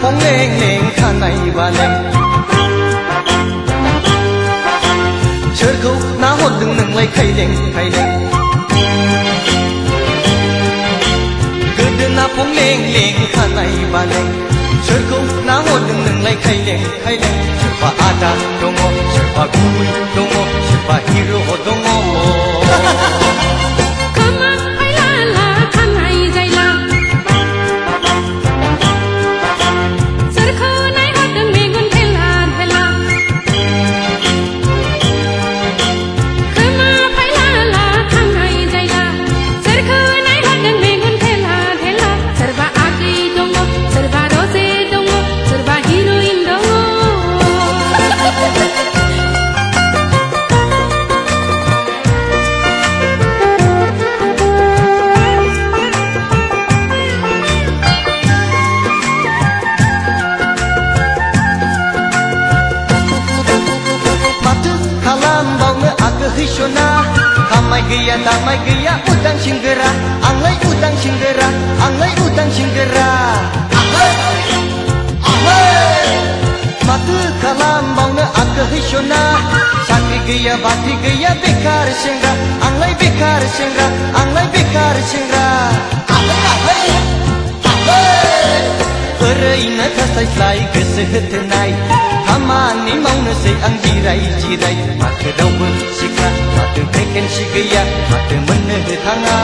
फं लें लें खानाय बालें सोरखौ नाहरदों नोंलाय खायलें खायलें गोदोना फं लें लें खानाय बालें सोरखौ नाहरदों नोंलाय खायलें खायलें सोरबा आदा दङ सोरबा गुबै दङ सोरबा हिर' दङ Kamai gaya damai gaya udang singgera Anglai udang singgera Anglai udang singgera Matu kalam bauna aku hisona Sakri gaya bakri gaya bekar singra Anglai bekar singra Anglai bekar singra Erina kasai selai kesehetenai Hamani maunasai ang jirai-jirai Maka dauba sikra Maka vacancy gaya Maka meneh tanga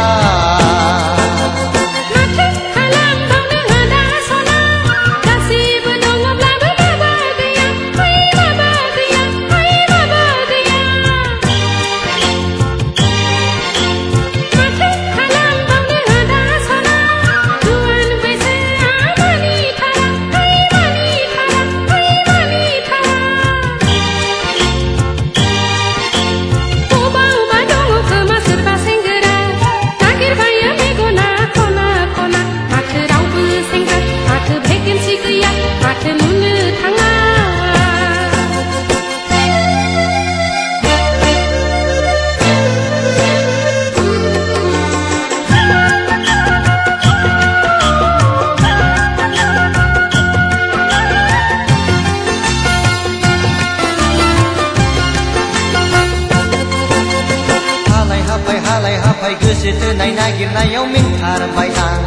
Goso thonai nagirnaयाव मेंथारबाय आं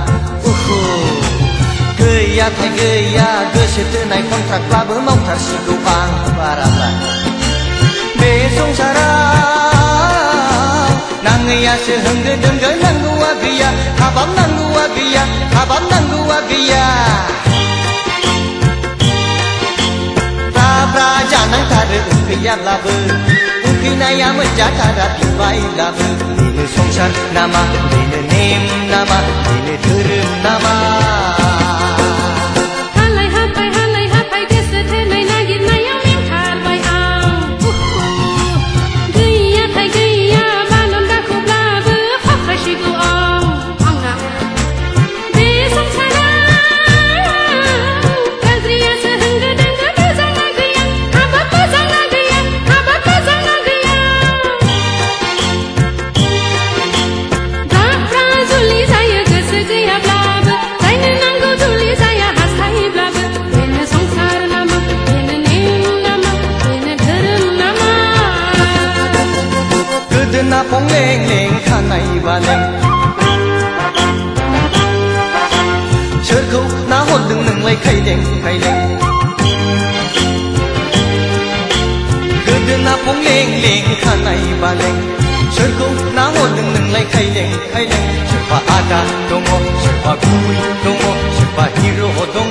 गैया थाय गैया गोसो थोनाय कन्ट्राक्टब्लाबो मावथारसिगौ आं बाराब्ला बे संसाराव नाङैयासो होंगो दोंगो नांगौआ गैया हाबाब नांगौआ गैया हाबाब नांगौआ गैया ब्रा जानांथारो उखैयाब्लाबो उखैनाया मोनजाथारा बिबायब्लाबो बेनो संसार नामा बेनो नेम नामा बेनो धोरोम नामा फं लें लें खानाय बालें सोरखौ नाहरदों नोंलाय खायलें खायलें गोदोना फं लें लें खानाय बालें सोरखौ नाहरदों नोंलाय खायलें खायलें सोरबा आदा दङ सोरबा गुबै दङ सोरबा हिर' दङ